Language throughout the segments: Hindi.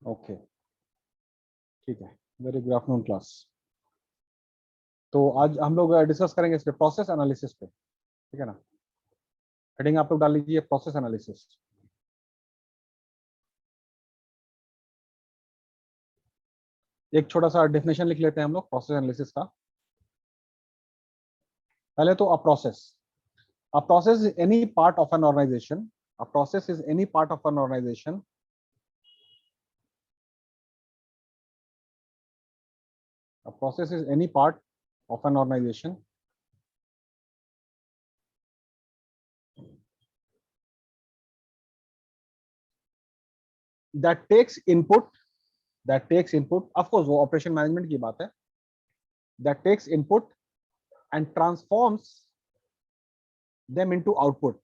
ओके, ठीक है। Very good afternoon class. तो आज हम लोग डिस्कस करेंगे इस पे प्रोसेस एनालिसिस पे, ठीक है ना। हेडिंग आप लोग डाल लीजिए प्रोसेस एनालिसिस। एक छोटा सा डेफिनेशन लिख लेते हैं हम लोग प्रोसेस एनालिसिस का। पहले तो a process is any part of an organization, a process is any part of an organization a process is any part of an organization that takes input of course वो ऑपरेशन मैनेजमेंट की बात है, that takes input and transforms them into output,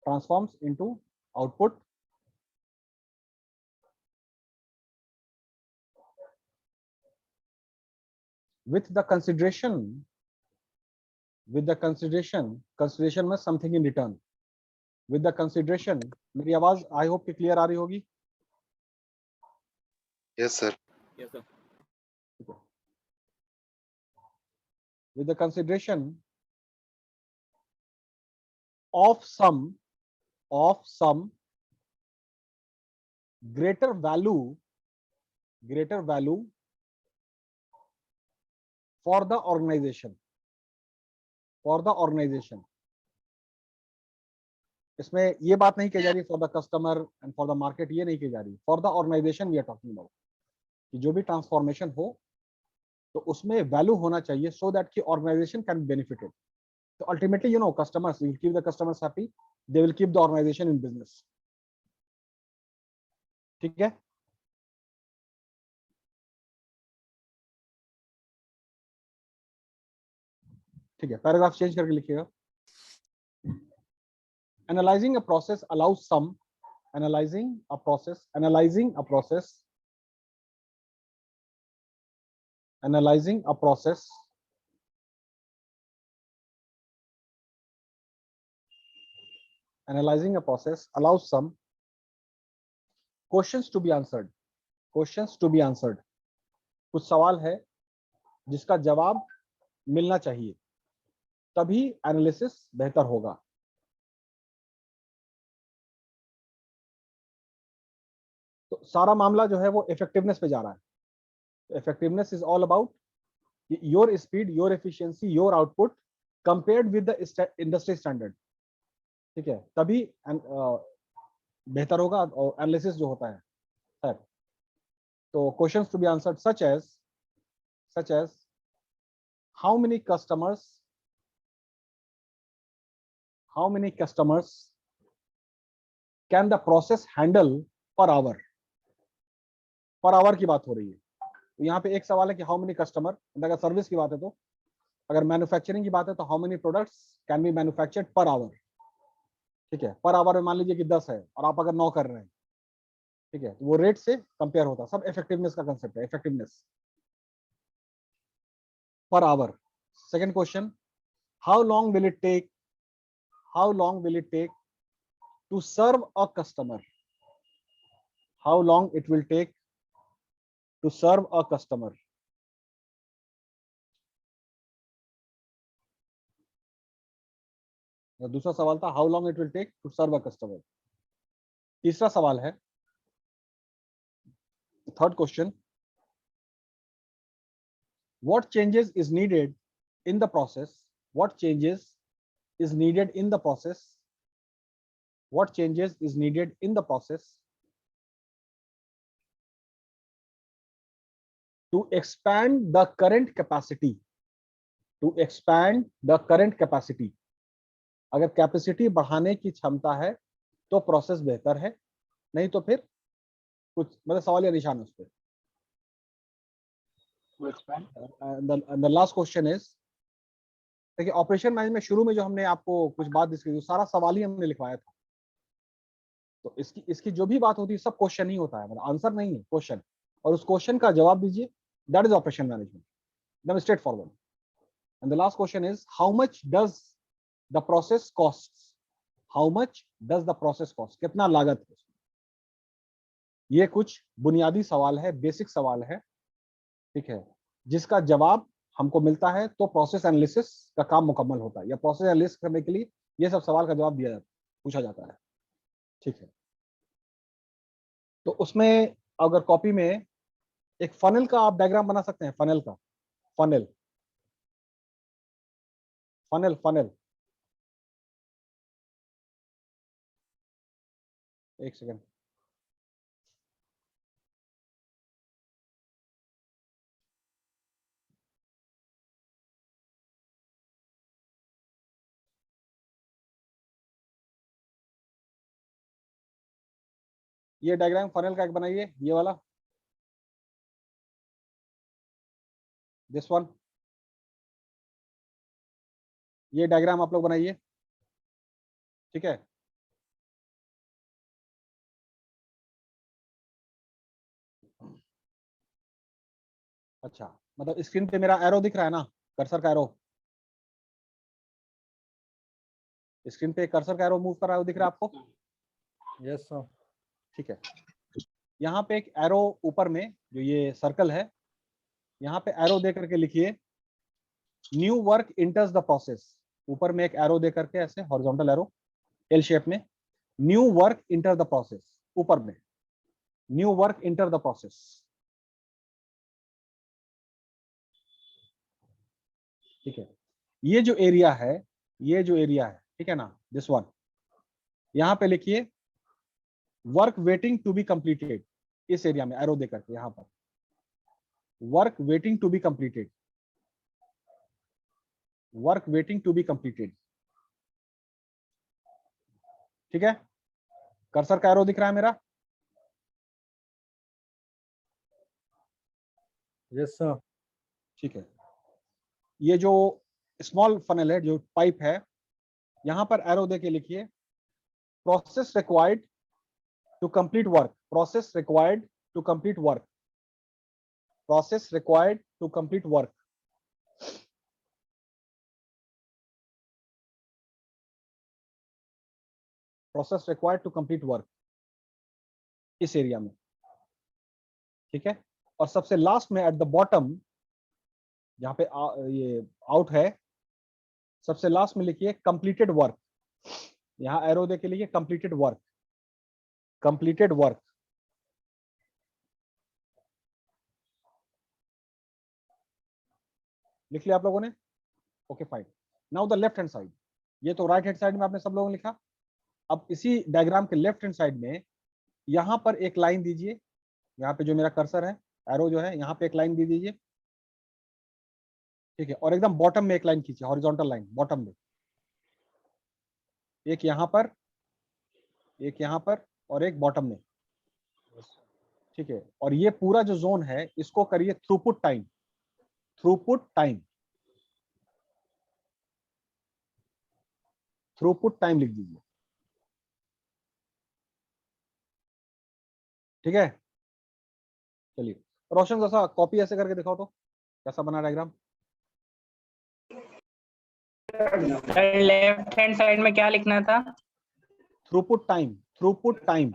transforms into output with the consideration consideration में something in return, with the consideration। मेरी आवाज आई होप कि क्लियर आ रही होगी। Yes, sir. Yes, sir. with the consideration of some greater value for the organization इसमें ये बात नहीं कही जा रही for the customer and for the market, ये नहीं कही जा रही, for the organization we are talking about कि जो भी ट्रांसफॉर्मेशन हो तो उसमें वैल्यू होना चाहिए सो दैट कि ऑर्गेनाइजेशन कैन बेनिफिटेड। तो ultimately customers will keep the customers happy, they will keep the organization in business. ठीक है, ठीक है, पैराग्राफ चेंज करके लिखिएगा। Analyzing a process allows some analyzing a process allows some questions to be answered कुछ सवाल है जिसका जवाब मिलना चाहिए, तभी एनालिसिस बेहतर होगा। तो सारा मामला जो है वो इफेक्टिवनेस पे जा रहा है। Effectiveness is all about your speed, your efficiency, your output compared with the industry standard. ठीक है, तभी बेहतर होगा एनालिसिस जो होता है सर। तो questions to be answered such as how many customers can the process handle per hour की बात हो रही है। तो यहाँ पे एक सवाल है कि हाउ मेनी कस्टमर, अगर सर्विस की बात है तो, अगर मैन्युफैक्चरिंग की बात है तो how many products can be manufactured per hour. ठीक है, पर आवर में मान लीजिए कि 10 है और आप अगर 9 कर रहे हैं, ठीक है, तो वो रेट से कंपेयर होता है। सब इफेक्टिवनेस का कंसेप्ट है, effectiveness per hour. Second question, how long will it take to serve a customer, how long it will take to serve a customer. दूसरा सवाल था how long it will take to serve a customer. तीसरा सवाल है, third question, what changes is needed in the process, what changes is needed in the process to expand the current capacity, अगर कैपेसिटी बढ़ाने की क्षमता है तो प्रोसेस बेहतर है, नहीं तो फिर कुछ मतलब सवाल या निशान उस पर। The last question is, देखिए ऑपरेशन मैनेजमेंट शुरू में जो हमने आपको कुछ बात डिस्कस की, सारा सवाल ही हमने लिखवाया था। तो इसकी जो भी बात होती है सब क्वेश्चन ही होता है, मतलब आंसर नहीं है, क्वेश्चन, और उस क्वेश्चन का जवाब दीजिए। दैट इज ऑपरेशन मैनेजमेंट, एकदम straight forward. And the last question is how much does the process cost, how much does the process cost, कितना लागत है। ये कुछ बुनियादी सवाल है, बेसिक सवाल है, ठीक है, जिसका जवाब हमको मिलता है तो प्रोसेस एनालिसिस का काम मुकम्मल होता है, या प्रोसेस एनालिसिस करने के लिए ये सब सवाल का जवाब दिया जाता है, पूछा जाता है, ठीक है। तो उसमें अगर कॉपी में एक फनल का आप डायग्राम बना सकते हैं, फनल का, फनल फनल फनल एक सेकेंड, ये डायग्राम फनल का एक बनाइए, ये वाला, दिस वन, ये डायग्राम आप लोग बनाइए, ठीक है। अच्छा, मतलब स्क्रीन पे मेरा एरो दिख रहा है ना, कर्सर का एरो, स्क्रीन पे कर्सर का एरो मूव कर रहा है, वो दिख रहा है आपको? Yes sir. ठीक है, यहाँ पे एक एरो ऊपर में जो ये सर्कल है, यहाँ पे एरो दे करके लिखिए न्यू वर्क इंटर्स द प्रोसेस, ऊपर में एक एरो दे करके ऐसे हॉरिजॉन्टल एरो एल शेप में, new work enter the process, ऊपर में new work enter the process, ठीक है। ये जो एरिया है, ये जो एरिया है, ठीक है ना, दिस वन, यहाँ पे लिखिए work waiting to be completed, इस एरिया में एरो दे करके यहाँ पर work waiting to be completed, work waiting to be completed, ठीक है। कर्सर का एरो दिख रहा है मेरा? Yes sir. ठीक है, ये जो स्मॉल फनल है, जो पाइप है, यहां पर एरो देके लिखिए process required to complete work, process required to complete work, process required to complete work, process required to complete work, इस एरिया में, ठीक है। और सबसे लास्ट में एट द बॉटम, जहां पे ये आउट है, सबसे लास्ट में लिखिए कंप्लीटेड वर्क, यहां एरो देके लिखिए कंप्लीटेड वर्क, कंप्लीटेड वर्क, लिख लिया आप लोगों ने? Okay fine. Now the left hand side, ये तो राइट हैंड साइड में आपने सब लोगों ने लिखा। अब इसी डायग्राम के लेफ्ट हैंड साइड में यहां पर एक लाइन दीजिए, यहाँ पे जो मेरा कर्सर है, एरो जो है, यहाँ पे एक लाइन दे दीजिए, ठीक है। और एकदम बॉटम में एक लाइन खींचिए, हॉरिजॉन्टल लाइन बॉटम में, एक यहाँ पर, एक यहाँ पर, और एक बॉटम में, ठीक है। और ये पूरा जो जोन है, इसको करिए throughput time, throughput time, throughput time लिख दीजिए, ठीक है। चलिए रोशन, जैसा कॉपी ऐसे करके दिखाओ तो कैसा बना डायग्राम। लेफ्ट हैंड साइड में क्या लिखना था? Throughput time, throughput time,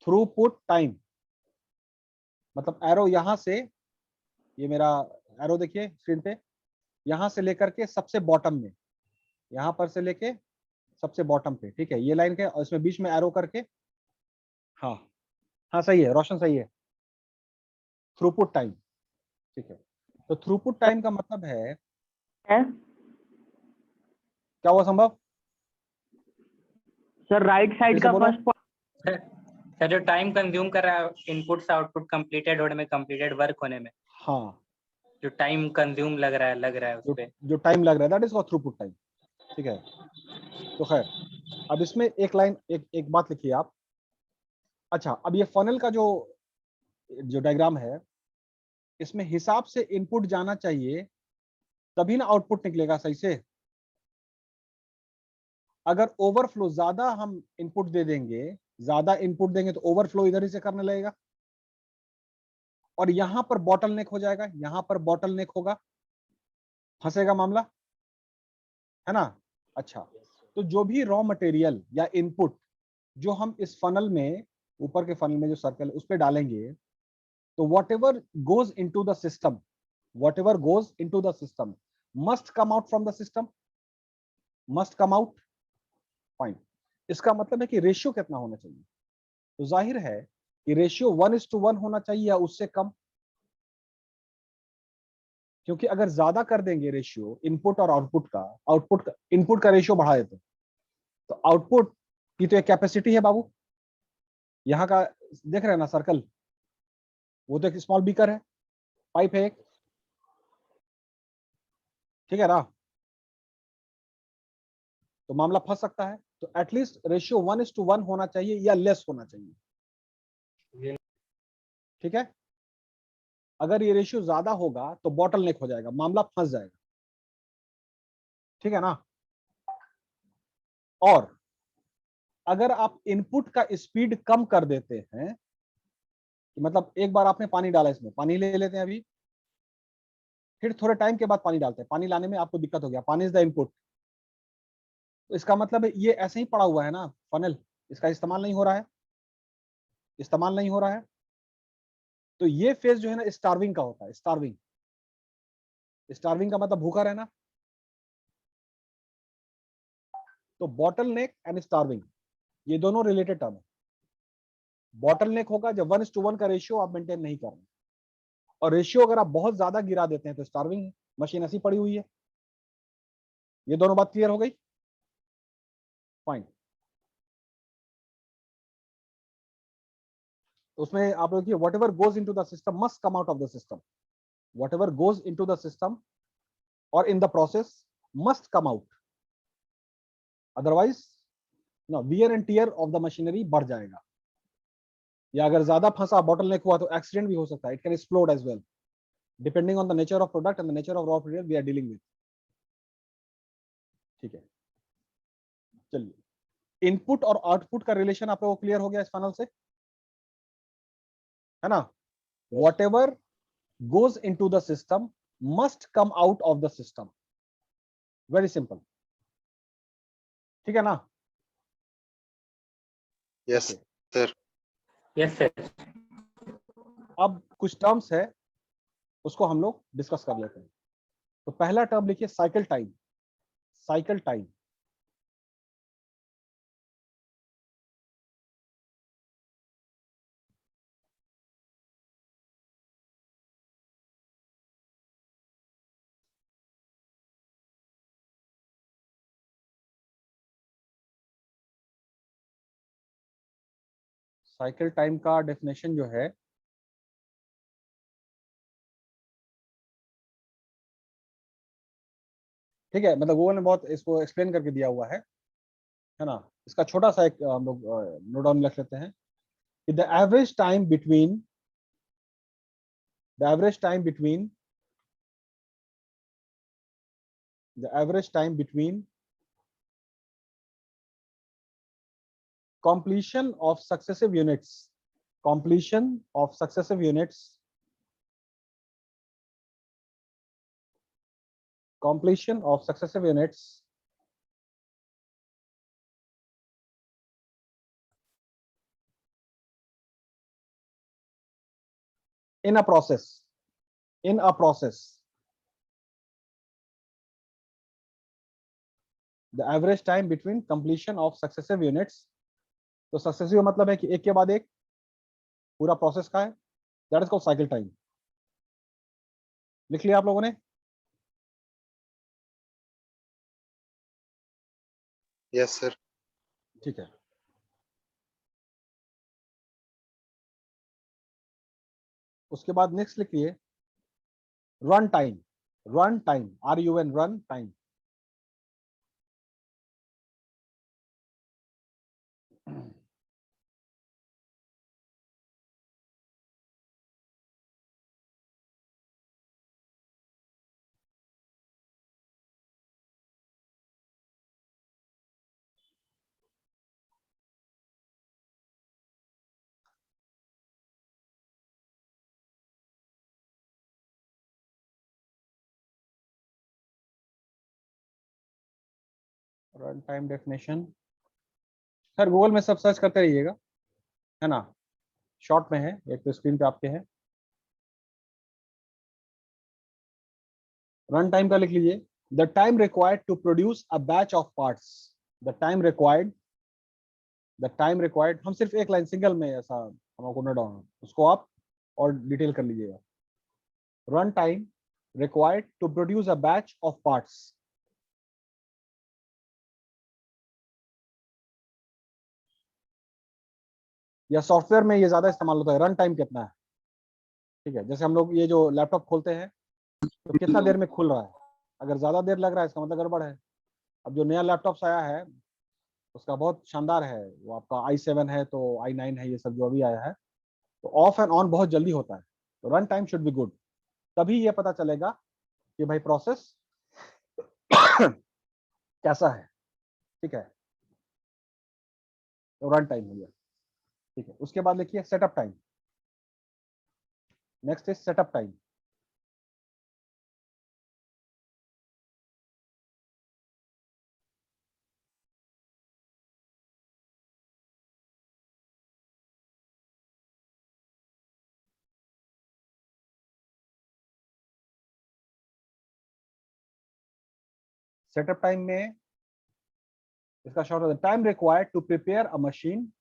throughput time, मतलब एरो यहां से, ये मेरा एरो देखिए स्क्रीन पे, यहां से लेकर के सबसे बॉटम में, यहां पर से लेके सबसे बॉटम पे, ठीक है, ये लाइन के, और इसमें बीच में एरो करके, हाँ हाँ सही है रोशन, सही है, थ्रूपुट टाइम, ठीक है। तो थ्रूपुट टाइम का मतलब है, क्या हुआ संभव? सर राइट साइड जैसे का बोलो। फर्स्ट सर जो टाइम कंज्यूम कर रहा है इनपुट से आउटपुट कंप्लीटेड होने में, कंप्लीटेड वर्क होने में, हाँ, जो टाइम कंज्यूम लग रहा है उस पे, जो टाइम लग रहा है, that is called throughput time, ठीक है। तो खैर, अब इसमें एक लाइन, एक बात लिखिए आप। अच्छा, अब ये फनल का जो जो डायग्राम है, इसमें हिसाब से इनपुट जाना चाहिए, तभी ना आउटपुट निकलेगा सही से। अगर ओवरफ्लो, ज्यादा हम इनपुट दे देंगे, ज्यादा इनपुट देंगे तो ओवरफ्लो इधर ही से करने लगेगा, और यहां पर बॉटल नेक हो जाएगा, यहां पर बॉटल नेक होगा, फंसेगा मामला, है ना। अच्छा, तो जो भी रॉ मटेरियल या इनपुट जो हम इस फनल में, ऊपर के फनल में जो सर्कल उस पर डालेंगे, तो what ever goes into the system, whatever goes into the system must come out from the system, must come out. Fine. इसका मतलब है कि रेशियो कितना होना चाहिए? तो जाहिर है कि रेशियो 1:1 होना चाहिए या उससे कम, क्योंकि अगर ज्यादा कर देंगे रेशियो इनपुट और आउटपुट का, इनपुट का रेशियो बढ़ा देते तो आउटपुट की तो एक कैपेसिटी है बाबू, यहाँ का देख रहे हैं ना सर्कल, वो तो एक स्मॉल बीकर है, पाइप है एक, ठीक है ना, तो मामला फंस सकता है। तो एटलीस्ट रेशियो 1:1 होना चाहिए या लेस होना चाहिए, ठीक है। अगर ये रेशियो ज्यादा होगा तो बॉटल नेक हो जाएगा, मामला फंस जाएगा, ठीक है ना। और अगर आप इनपुट का स्पीड कम कर देते हैं, कि मतलब एक बार आपने पानी डाला, इसमें पानी ले लेते हैं अभी, फिर थोड़े टाइम के बाद पानी डालते हैं, पानी लाने में आपको दिक्कत हो गया, पानी इज द इनपुट, तो इसका मतलब है ये ऐसे ही पड़ा हुआ है ना फनल, इसका इस्तेमाल नहीं हो रहा है, इस्तेमाल नहीं हो रहा है। तो ये फेज जो है ना स्टार्विंग का होता है, स्टार्विंग, स्टार्विंग का मतलब भूखा रहना। तो बॉटल नेक एंड स्टार्विंग ये दोनों रिलेटेड टर्म है। बॉटल नेक होगा जब 1:1 का रेशियो आप मेंटेन नहीं कर रहे, और रेशियो अगर आप बहुत ज्यादा गिरा देते हैं तो स्टार्विंग है, मशीन ऐसी पड़ी हुई है। ये दोनों बात क्लियर हो गई? फाइन। उसमें आप लोग whatever goes into the system must come out of the system, whatever goes into the system और in the process must come out, otherwise no wear and tear of the machinery बढ़ जाएगा, या अगर ज्यादा फंसा बॉटल नेक हुआ तो एक्सीडेंट भी हो सकता है, it can explode as well, depending on the nature of product and the nature of raw material we are dealing with, ठीक है। चलिए, इनपुट और आउटपुट का रिलेशन आप लोगों को क्लियर हो गया इस फनल से, है ना। What ever goes into the system must come out of the system, very simple, ठीक है ना। Yes, Okay. sir. Yes sir. अब कुछ टर्म्स है उसको हम लोग डिस्कस कर लेते हैं। तो पहला टर्म लिखिए cycle time, cycle time. Cycle time का डेफिनेशन जो है, ठीक है, मतलब गूगल ने बहुत इसको एक्सप्लेन करके दिया हुआ है ना। इसका छोटा सा एक हम लोग नोट डाउन रख लेते हैं कि the average time between, the average time between, the average time between completion of successive units, completion of successive units, completion of successive units in a process, in a process, the average time between completion of successive units, तो सक्सेसिव मतलब है कि एक के बाद एक पूरा प्रोसेस का है, that is called cycle time. लिख लिया आप लोगों ने? Yes, sir. ठीक है। उसके बाद नेक्स्ट लिखिए run time, run time, RUN, run time. Run time definition sir Google में सब सर्च करते रहिएगा, है ना, शॉर्ट में है, एक तो स्क्रीन पे आपके है। रन टाइम का लिख लीजिए, the time required to produce a batch of parts. The time required, हम सिर्फ एक लाइन सिंगल में ऐसा हमको नोट डाउन, उसको आप और डिटेल कर लीजिएगा। Run time required to produce a batch of parts. या सॉफ्टवेयर में ये ज्यादा इस्तेमाल होता है, रन टाइम कितना है, ठीक है। जैसे हम लोग ये जो लैपटॉप खोलते हैं तो कितना देर में खुल रहा है, अगर ज्यादा देर लग रहा है इसका मतलब गड़बड़ है। अब जो नया लैपटॉप आया है उसका बहुत शानदार है, वो आपका i7 है तो i9 है, ये सब जो अभी आया है, तो ऑफ एंड ऑन बहुत जल्दी होता है। तो run time should be good, तभी ये पता चलेगा कि भाई प्रोसेस कैसा है, ठीक है। तो रन टाइम हो गया, ठीक है। उसके बाद लिखिए setup time. Next is setup time. Setup time में इसका शॉर्ट होता है time required to prepare a machine.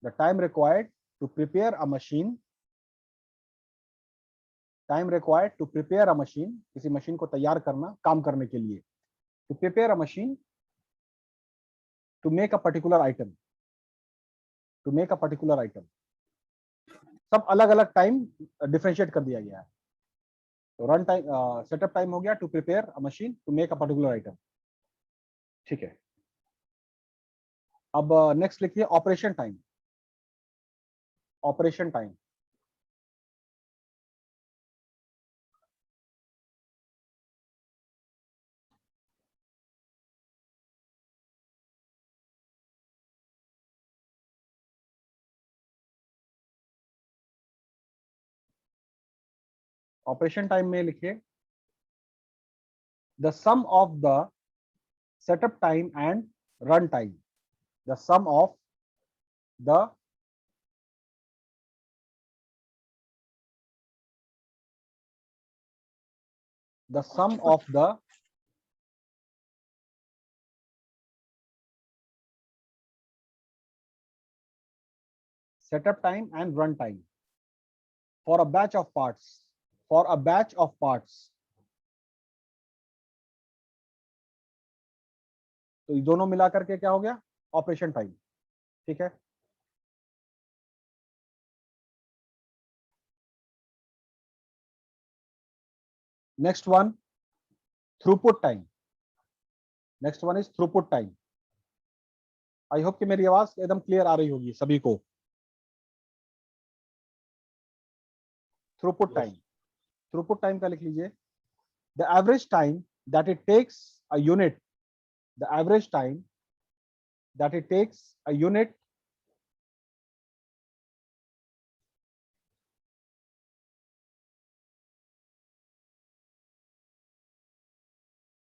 The time required to prepare a machine, time required to prepare a machine, किसी मशीन को तैयार करना काम करने के लिए। To prepare a machine to make a particular item, to make a particular item, सब अलग अलग टाइम डिफरेंशिएट कर दिया गया है। तो रन टाइम, सेटअप टाइम हो गया to prepare a machine to make a particular item, ठीक है। अब नेक्स्ट लिखिए operation time. Operation time, operation time में लिखिए the sum of the setup time and run time, the sum of the sum of the setup time and run time for a batch of parts, for a batch of parts। तो ये दोनों मिला करके क्या हो गया, ऑपरेशन टाइम, ठीक है। Next one throughput time. Next one is throughput time. I hope कि मेरी आवाज एकदम क्लियर आ रही होगी सभी को। थ्रूपुट टाइम, थ्रूपुट टाइम का लिख लीजिए the average time that it takes a unit, the average time that it takes a unit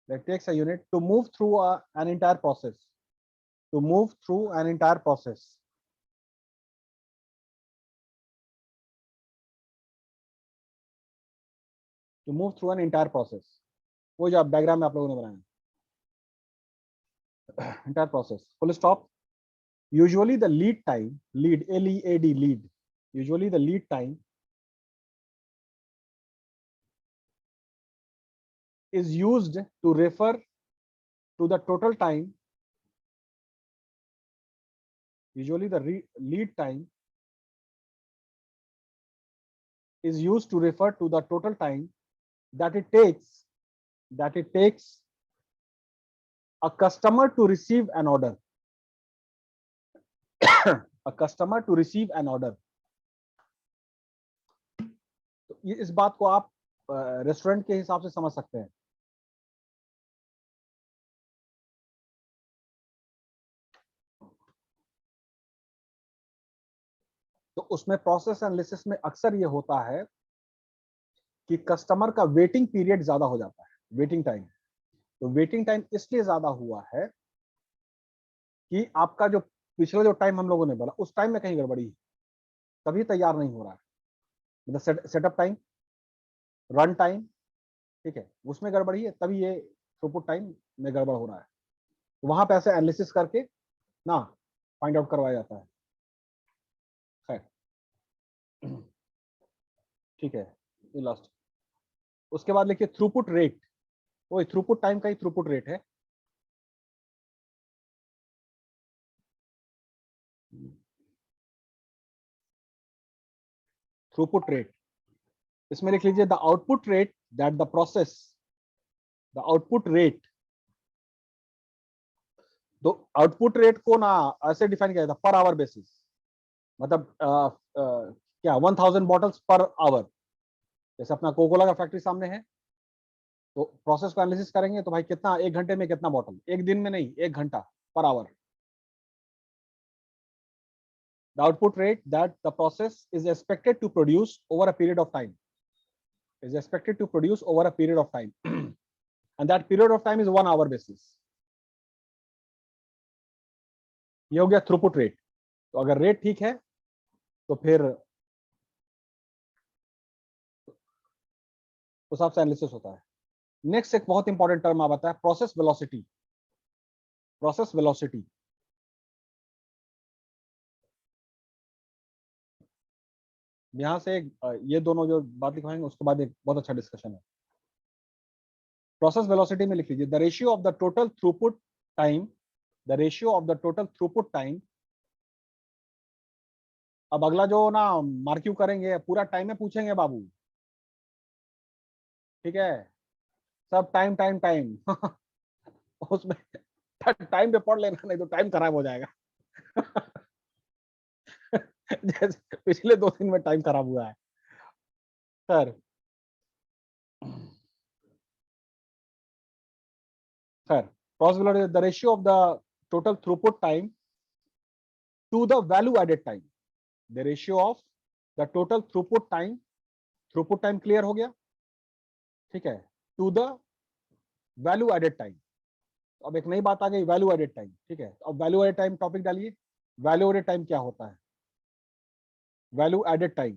that takes a unit to move through an entire process, to move through an entire process, to move through an entire process। वो जो डायग्राम में आप लोगों ने बनाया entire process, full stop। usually the lead time, lead lead lead, usually the lead time is used to refer to the total time, usually the lead time is used to refer to the total time that it takes a customer to receive an order, a customer to receive an order। तो इस बात को आप रेस्टोरेंट के हिसाब से समझ सकते हैं। तो उसमें प्रोसेस एनालिसिस में अक्सर ये होता है कि कस्टमर का वेटिंग पीरियड ज्यादा हो जाता है, वेटिंग टाइम। तो वेटिंग टाइम इसलिए ज्यादा हुआ है कि आपका जो पिछला जो टाइम हम लोगों ने बोला उस टाइम में कहीं गड़बड़ी है, तभी तैयार नहीं हो रहा है। मतलब सेटअप टाइम, रन टाइम, ठीक है, उसमें गड़बड़ी है, तभी ये थ्रूपुट टाइम में गड़बड़ हो रहा है। तो वहां पे ऐसे एनालिसिस करके ना फाइंड आउट करवाया जाता है। खैर, ठीक है, ये लास्ट। उसके बाद लिखिए थ्रूपुट रेट, वो थ्रूपुट टाइम का ही थ्रूपुट रेट है। थ्रूपुट रेट, इसमें लिख लीजिए the output rate that the process, the output rate. तो आउटपुट रेट को ना ऐसे डिफाइन किया जाता है पर आवर बेसिस, मतलब क्या 1000 बॉटल्स पर आवर। जैसे अपना कोकोला का फैक्ट्री सामने है, तो प्रोसेस को एनालिसिस करेंगे तो भाई कितना, एक घंटे में कितना बॉटल, एक दिन में नहीं, एक घंटा, per hour. The output rate that the process is expected to produce over a period of time, is expected to produce over a period of time and that period of time is 1 hour basis. ये हो गया थ्रूपुट रेट। तो अगर रेट ठीक है तो फिर उस हिसाब से एनालिसिस होता है। नेक्स्ट एक बहुत इंपॉर्टेंट टर्म आप आता है प्रोसेस वेलोसिटी। प्रोसेस वेलोसिटी, यहां से ये दोनों जो बात लिखवाएंगे उसके बाद एक बहुत अच्छा डिस्कशन है। प्रोसेस वेलोसिटी में लिख लीजिए the ratio of the total throughput time, the ratio of the total throughput time. अब अगला जो ना मार्क्यू करेंगे पूरा टाइम में पूछेंगे बाबू, ठीक है, सब टाइम टाइम टाइम उसमें टाइम पे पढ़ लेना, नहीं तो टाइम खराब हो जाएगा जैसे पिछले 2 दिन में टाइम खराब हुआ है sir. Sir probability the ratio of the total throughput time to the value added time, the ratio of the total throughput time, throughput time clear हो गया, ठीक है, to the value added time. अब एक नई बात आ गई, वैल्यू एडेड टाइम, ठीक है। अब वैल्यू एडेड टाइम टॉपिक डालिए, वैल्यू एडेड टाइम क्या होता है? वैल्यू एडेड टाइम,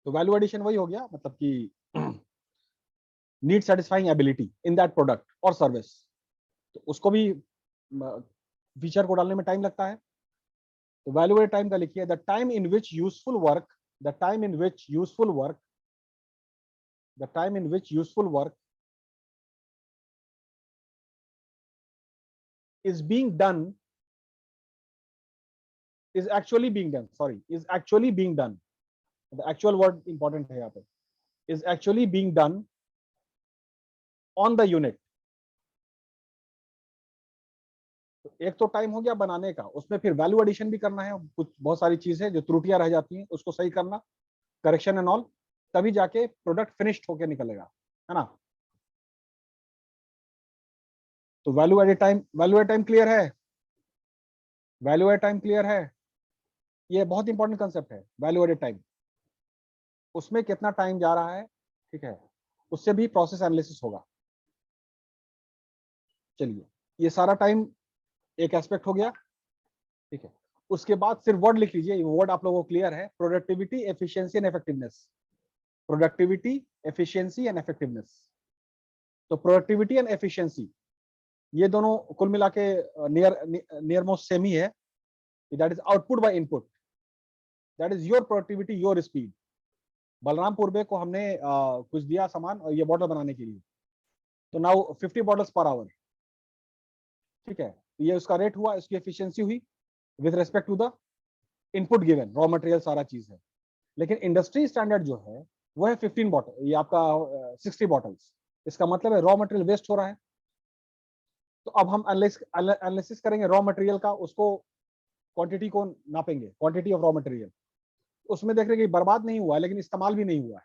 तो वैल्यू एडिशन वही हो गया, मतलब कि need satisfying ability in that product और सर्विस, तो उसको भी फीचर को डालने में टाइम लगता है। तो वैल्यू एडेड टाइम का लिखिए the time in which useful work, the time in which useful work, the time in which useful work is being done, is actually being done, sorry, is actually being done, the actual word important है यहाँ पे, is actually being done on the unit। तो एक तो टाइम हो गया बनाने का, उसमें फिर वैल्यू एडिशन भी करना है, कुछ बहुत सारी चीजें जो त्रुटियां रह जाती हैं उसको सही करना, करेक्शन एंड ऑल, तभी जाके प्रोडक्ट फिनिश्ड होके निकलेगा, है ना। तो value added time, value added time clear है? वैल्यू एडेड टाइम क्लियर है? ये बहुत इंपॉर्टेंट कंसेप्ट है वैल्यू एडेड टाइम। उसमें कितना टाइम जा रहा है, ठीक है, उससे भी प्रोसेस एनालिसिस होगा। चलिए, ये सारा टाइम एक एस्पेक्ट हो गया, ठीक है। उसके बाद सिर्फ वर्ड लिख लीजिए, वर्ड आप लोगों को क्लियर है, productivity, efficiency and effectiveness. Productivity, efficiency and effectiveness. तो प्रोडक्टिविटी एंड एफिशिएंसी ये दोनों कुल मिला के नियर मोस्ट सेम ही है, that is output by input, that is your productivity, your speed. Balram Purve को हमने कुछ दिया सामान और ये बॉटल बनाने के लिए, तो नाउ 50 बॉटल्स पर आवर, ठीक है, ये उसका रेट हुआ, इसकी एफिशिएंसी हुई with respect to the input given, raw material सारा चीज है। लेकिन इंडस्ट्री स्टैंडर्ड जो है वो है 15 बॉटल, ये आपका 60 बॉटल्स, इसका मतलब है रॉ मटेरियल वेस्ट हो रहा है। तो अब हम एनालिसिस करेंगे रॉ मटेरियल का, उसको क्वांटिटी को नापेंगे, क्वांटिटी ऑफ रॉ मटेरियल, उसमें देख रहे कि बर्बाद नहीं हुआ है लेकिन इस्तेमाल भी नहीं हुआ है,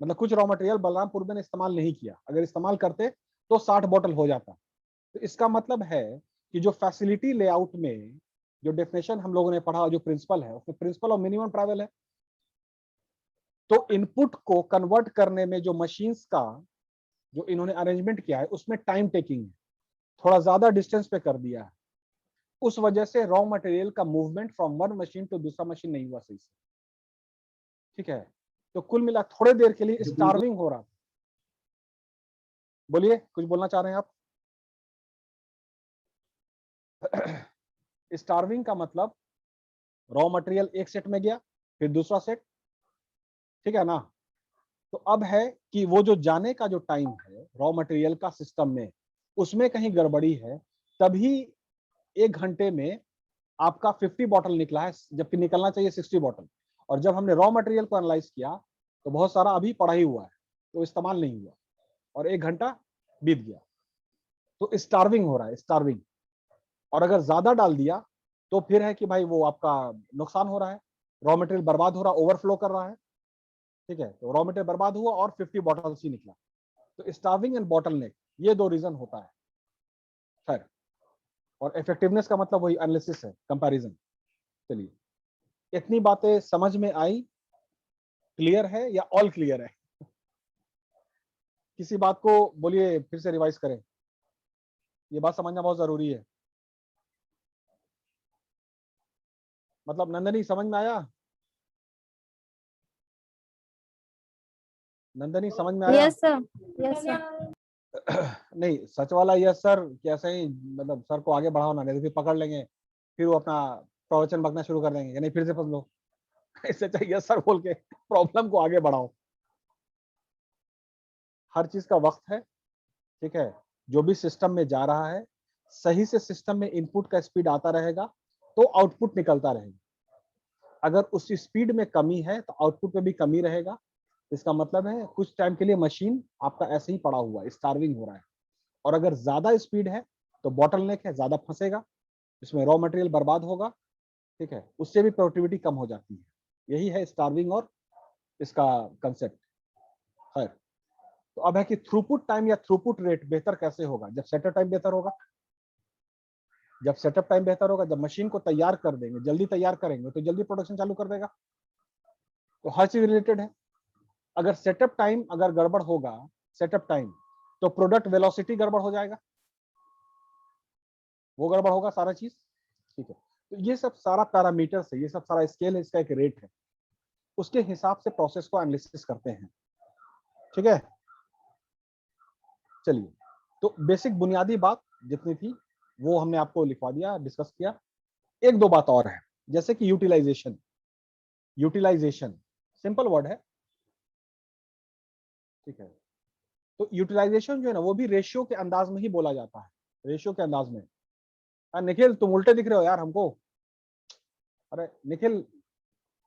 मतलब कुछ रॉ मटेरियल बलरामपुर में ने इस्तेमाल नहीं किया, अगर इस्तेमाल करते तो 60 बॉटल हो जाता। तो इसका मतलब है कि जो फैसिलिटी लेआउट में जो डेफिनेशन हम लोगों ने पढ़ा, जो प्रिंसिपल है, उसमें प्रिंसिपल ऑफ मिनिमम ट्रैवल है। तो इनपुट को कन्वर्ट करने में जो मशीन्स का जो इन्होंने अरेंजमेंट किया है उसमें टाइम टेकिंग है। थोड़ा ज्यादा डिस्टेंस पे कर दिया है, उस वजह से रॉ मटेरियल का movement from one machine to दूसरा मशीन नहीं हुआ सही से, ठीक है। तो कुल मिला थोड़े देर के लिए स्टार्विंग हो रहा था। बोलिए, कुछ बोलना चाह रहे हैं आप? स्टार्विंग का मतलब रॉ मटेरियल एक सेट में गया, फिर दूसरा सेट, ठीक है ना। तो अब है कि वो जो जाने का जो टाइम है रॉ मटेरियल का सिस्टम में, उसमें कहीं गड़बड़ी है, तभी 1 घंटे में आपका 50 बॉटल निकला है, जबकि निकलना चाहिए 60 बॉटल। और जब हमने रॉ मटेरियल को एनालाइज किया तो बहुत सारा अभी पड़ा ही हुआ है, तो इस्तेमाल नहीं हुआ, और 1 घंटा बीत गया। तो स्टार्विंग हो रहा है, स्टार्विंग। और अगर ज्यादा डाल दिया तो फिर है कि भाई वो आपका नुकसान हो रहा है, रॉ मटेरियल बर्बाद हो रहा है, ओवरफ्लो कर रहा है, ठीक है। तो रॉ मटेरियल बर्बाद हुआ और 50 बॉटल्स ही निकला। तो स्टार्विंग एंड बॉटल नेक, ये 2 रीजन होता है। खैर, और इफेक्टिवनेस का मतलब वही एनालिसिस है, कंपैरिजन। चलिए, इतनी बातें समझ में आई? क्लियर है या ऑल क्लियर है? किसी बात को बोलिए, फिर से रिवाइज करें, ये बात समझना बहुत जरूरी है। मतलब नंदनी समझ में आया? नंदनी समझ में आया? Yes sir, yes sir. नहीं, सच वाला यस सर कैसे ही, मतलब सर को आगे बढ़ाओ ना, नहीं तो फिर पकड़ लेंगे, फिर वो अपना प्रवचन बकना शुरू कर देंगे, नहीं फिर से फंस लो। इससे चाहिए यस सर बोल के प्रॉब्लम को आगे बढ़ाओ। हर चीज का वक्त है, ठीक है। जो भी सिस्टम में जा रहा है, सही से सिस्टम में इनपुट का स्पीड आता रहेगा तो आउटपुट निकलता रहेगा। अगर उस स्पीड में कमी है तो आउटपुट में भी कमी रहेगा। इसका मतलब है कुछ टाइम के लिए मशीन आपका ऐसे ही पड़ा हुआ है, स्टार्विंग हो रहा है। और अगर ज्यादा स्पीड है तो बॉटल नेक है, ज्यादा फंसेगा, इसमें रॉ मटेरियल बर्बाद होगा, ठीक है, उससे भी प्रोडक्टिविटी कम हो जाती है। यही है स्टार्विंग और इसका कंसेप्ट। खैर, तो अब है कि थ्रूपुट टाइम या थ्रूपुट रेट बेहतर कैसे होगा? जब सेटअप टाइम बेहतर होगा। जब सेटअप टाइम बेहतर होगा, जब मशीन को तैयार कर देंगे, जल्दी तैयार करेंगे तो जल्दी प्रोडक्शन चालू कर देगा। तो हर चीज रिलेटेड है। अगर सेटअप टाइम अगर गड़बड़ होगा, सेटअप टाइम, तो प्रोडक्ट वेलोसिटी गड़बड़ हो जाएगा, वो गड़बड़ होगा सारा चीज, ठीक है। तो ये सब सारा पैरामीटर है, ये सब सारा स्केल है, इसका एक रेट है, उसके हिसाब से प्रोसेस को एनालिसिस करते हैं, ठीक है। चलिए, तो बेसिक बुनियादी बात जितनी थी वो हमने आपको लिखवा दिया, डिस्कस किया। एक दो बात और है, जैसे कि यूटिलाइजेशन। यूटिलाइजेशन सिंपल वर्ड है, ठीक है। तो यूटिलाइजेशन जो है ना, वो भी रेशियो के अंदाज में ही बोला जाता है, रेशियो के अंदाज में। निखिल, तुम उल्टे दिख रहे हो यार हमको। अरे Nikhil,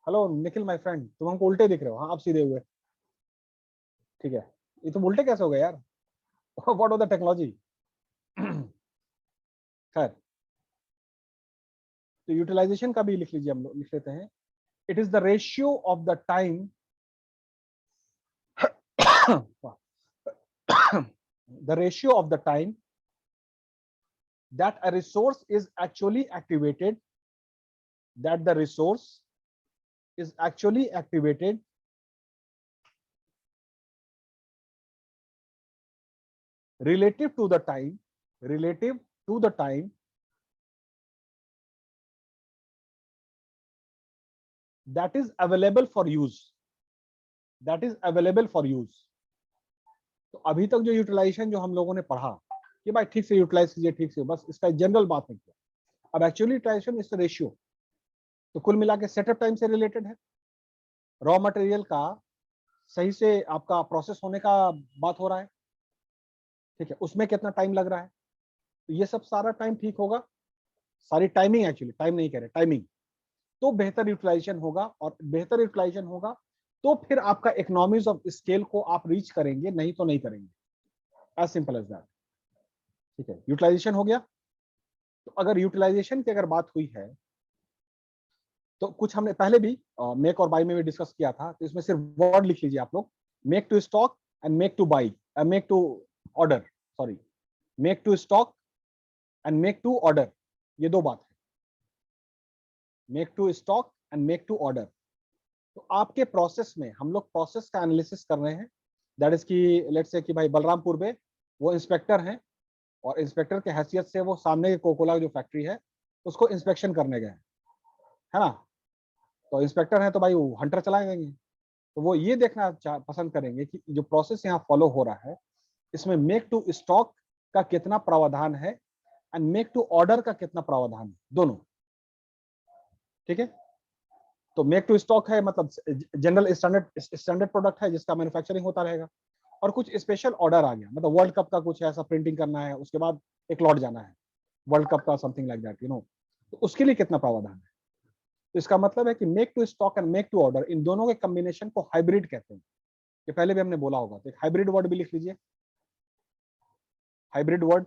hello Nikhil my friend, तुम हमको उल्टे दिख रहे हो। हाँ, आप सीधे हुए, ठीक है। ये तुम उल्टे कैसे हो गए यार? What was the technology? खैर, तो यूटिलाइजेशन का भी लिख लीजिए, हम लोग लिख लेते हैं। It is the ratio of the time the ratio of the time that a resource is actually activated, that the resource is actually activated relative to the time, relative to the time that is available for use, that is available for use। तो अभी तक जो यूटिलाइजेशन जो हम लोगों ने पढ़ा कि भाई ठीक से यूटिलाइज कीजिए, ठीक से, बस इसका जनरल बात है क्या। अब एक्चुअली यूटिलाइजेशन इज रेशियो, तो कुल मिला के सेटअप टाइम से रिलेटेड है, रॉ मटेरियल का सही से आपका प्रोसेस होने का बात हो रहा है, ठीक है, उसमें कितना टाइम लग रहा है, तो ये सब सारा टाइम ठीक होगा, सारी टाइमिंग, एक्चुअली टाइम नहीं कह रहे, टाइमिंग, तो बेहतर यूटिलाइजेशन होगा। और बेहतर यूटिलाइजेशन होगा तो फिर आपका इकोनॉमीज ऑफ स्केल को आप रीच करेंगे, नहीं तो नहीं करेंगे, एज सिंपल एज दैट, ठीक है। यूटिलाइजेशन हो गया। तो अगर यूटिलाइजेशन की अगर बात हुई है तो कुछ हमने पहले भी मेक और बाई में भी डिस्कस किया था, तो इसमें सिर्फ वर्ड लिख लीजिए आप लोग, make to stock and make to buy, make to order, sorry, make to stock and make to order, ये दो बात है, make to stock and make to order. तो आपके प्रोसेस में हम लोग प्रोसेस का एनालिसिस कर रहे हैं, दैट इज की लेट्स से कि भाई बलरामपुर में वो इंस्पेक्टर हैं, और इंस्पेक्टर के हैसियत से वो सामने के कोकोला जो फैक्ट्री है उसको इंस्पेक्शन करने गए, है ना। तो इंस्पेक्टर है तो भाई वो हंटर चलाए देंगे, तो वो ये देखना पसंद करेंगे कि जो प्रोसेस यहाँ फॉलो हो रहा है इसमें मेक टू स्टॉक का कितना प्रावधान है एंड मेक टू ऑर्डर का कितना प्रावधान है, दोनों। ठीक है, तो मेक टू स्टॉक है मतलब जनरल स्टैंडर्ड प्रोडक्ट है जिसका मैन्युफैक्चरिंग होता रहेगा, और कुछ स्पेशल ऑर्डर आ गया मतलब वर्ल्ड कप का कुछ ऐसा प्रिंटिंग करना है, उसके बाद एक लॉट जाना है वर्ल्ड कप का, समथिंग लाइक दैट, तो उसके लिए कितना प्रावधान है। तो इसका मतलब है कि make to stock and make to order, इन दोनों के कॉम्बिनेशन को हाइब्रिड कहते हैं। ये पहले भी हमने बोला होगा, तो एक हाइब्रिड वर्ड भी लिख लीजिए, हाइब्रिड वर्ड।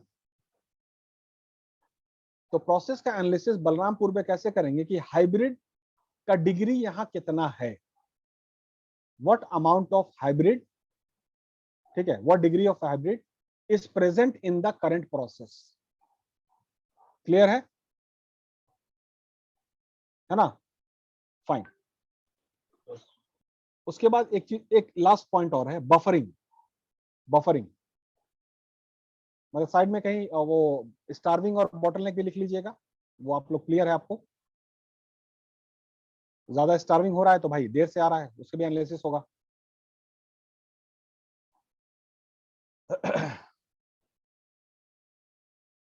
तो प्रोसेस का एनालिसिस बलरामपुर में कैसे करेंगे कि हाइब्रिड का डिग्री यहां कितना है, व्हाट अमाउंट ऑफ हाइब्रिड, ठीक है, what degree of hybrid is present in the current process. Clear है ना, फाइन। उसके बाद एक चीज, एक लास्ट पॉइंट और है, बफरिंग। बफरिंग मतलब साइड में कहीं वो स्टार्विंग और बॉटलनेक भी लिख लीजिएगा, वो आप लोग क्लियर है आपको। ज्यादा स्टार्विंग हो रहा है तो भाई देर से आ रहा है, उसके भी एनालिसिस होगा।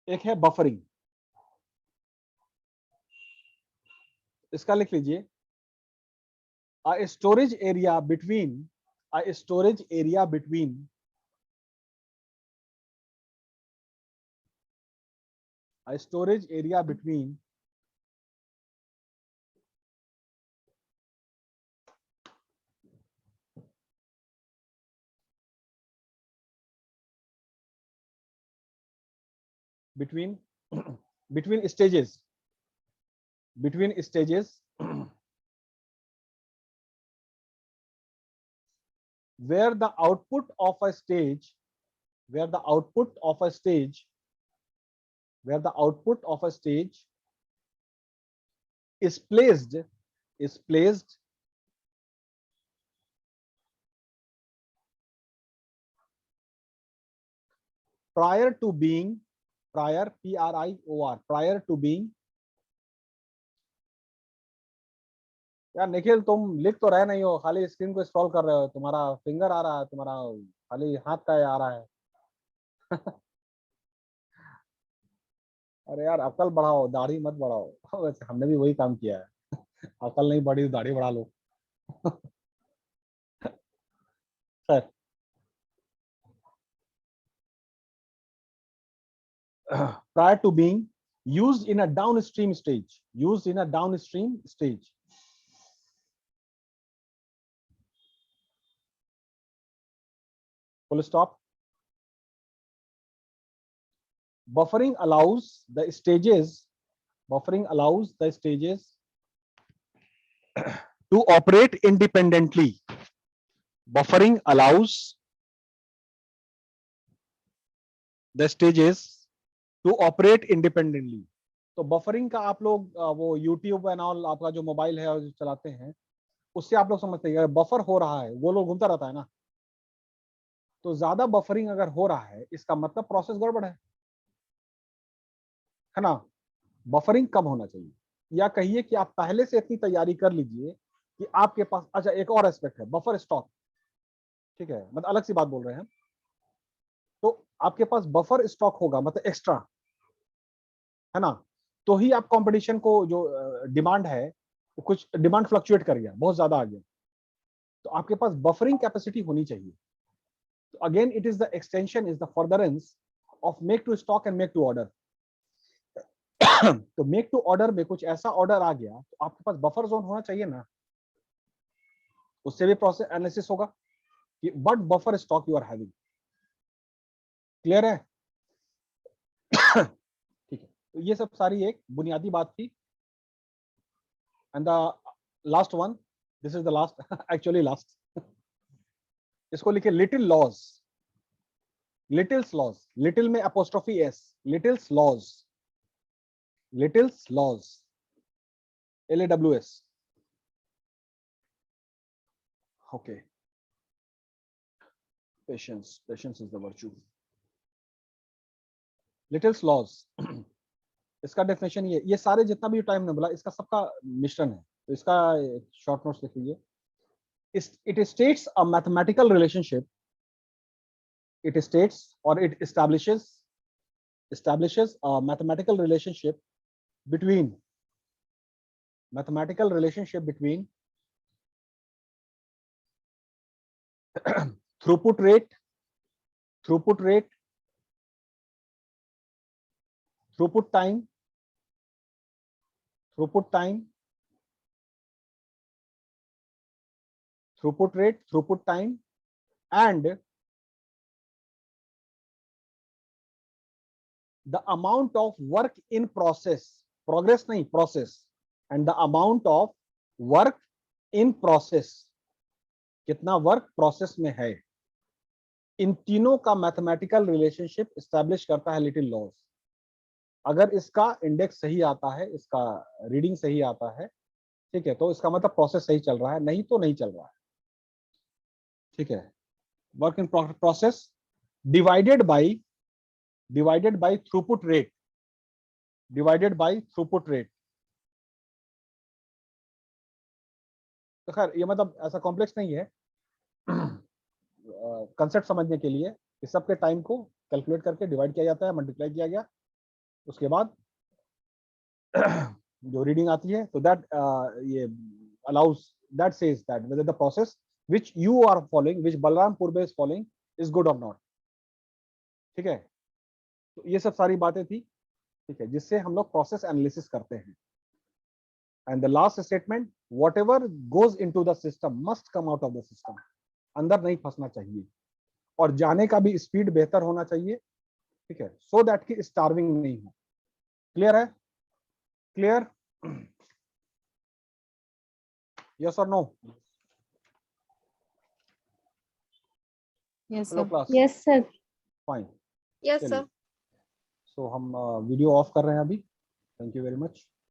एक है बफरिंग, इसका लिख लीजिए, a storage area between a storage area between a storage area between between between stages where the output of a stage where the output of a stage where the output of a stage is placed prior to being prior prior prior to being। यार निखिल तुम लिख तो रहे नहीं हो, खाली स्क्रीन को स्क्रॉल कर रहे हो, तुम्हारा फिंगर आ रहा है, तुम्हारा खाली हाथ का आ रहा है। अरे यार अकल बढ़ाओ, दाढ़ी मत बढ़ाओ। वैसे हमने भी वही काम किया है। अकल नहीं बढ़ी तो दाढ़ी बढ़ा लो। Sir prior to being used in a downstream stage full stop। buffering allows the stages to operate independently। buffering allows the stages to operate independently। तो बफरिंग का आप लोग वो यूट्यूब एंड ऑल आपका जो मोबाइल है और जो चलाते हैं उससे आप लोग समझते हैं बफर हो रहा है, वो लोग घूमता रहता है ना, तो ज्यादा बफरिंग अगर हो रहा है इसका मतलब प्रोसेस गड़बड़ है ना। बफरिंग कम होना चाहिए, या कहिए कि आप पहले से इतनी तैयारी कर लीजिए कि आपके पास, अच्छा एक और एस्पेक्ट है बफर स्टॉक, ठीक है, मतलब अलग सी बात बोल रहे हैं। तो आपके पास बफर स्टॉक होगा मतलब एक्स्ट्रा, है ना, तो ही आप कंपटीशन को जो डिमांड है, कुछ डिमांड फ्लक्चुएट कर गया, बहुत ज्यादा आ गया, तो आपके पास बफरिंग कैपेसिटी होनी चाहिए। तो again it is the extension, is the furtherance of make to stock and make to order. तो मेक टू ऑर्डर में कुछ ऐसा ऑर्डर आ गया तो आपके पास बफर जोन होना चाहिए ना, उससे भी प्रोसेस एनालिसिस होगा कि what buffer stock you are having. Clear है? ठीक है, तो ये सब सारी एक बुनियादी बात थी। And the last one, this is the last, actually last, इसको लिखे Little laws, Little's laws, Little में apostrophe S, Little's laws, Little's laws, LAWS। okay, patience is the virtue। Little's laws इसका डेफिनेशन ये सारे जितना भी टाइम ने बोला इसका सबका मिश्रण है, तो इसका शॉर्ट नोट्स लिख लीजिए. It states a mathematical relationship. It states or it establishes a mathematical relationship between throughput rate, throughput time, throughput rate, throughput time, and the amount of work in process, progress नहीं process, and the amount of work in process, कितना वर्क प्रोसेस में है. इन तीनों का मैथमेटिकल रिलेशनशिप एस्टैब्लिश करता है लिटिल लॉज. अगर इसका इंडेक्स सही आता है, इसका रीडिंग सही आता है, ठीक है, तो इसका मतलब प्रोसेस सही चल रहा है, नहीं तो नहीं चल रहा है. ठीक है. Work in process divided by throughput rate, तो खैर ये मतलब ऐसा कॉम्प्लेक्स नहीं है. कंसेप्ट समझने के लिए इस सब के टाइम को कैलकुलेट करके डिवाइड किया जाता है, मल्टीप्लाई किया गया, उसके बाद जो रीडिंग आती है, तो दैट ये allows, that says that whether the process which you are following, which Balram Purve is following is good और नॉट. ठीक है. तो ये सब सारी बातें थी, ठीक है, जिससे हम लोग प्रोसेस एनालिसिस करते हैं. And the last statement, whatever goes into the system must come out of the system. अंदर नहीं फंसना चाहिए, और जाने का भी स्पीड बेहतर होना चाहिए. ठीक है, सो दैट कि स्टार्विंग नहीं हो. क्लियर है? क्लियर? यस और no? Yes, hello sir. Class. Yes, sir. Fine. Yes, sir. So हम वीडियो ऑफ कर रहे हैं अभी. Thank you very much.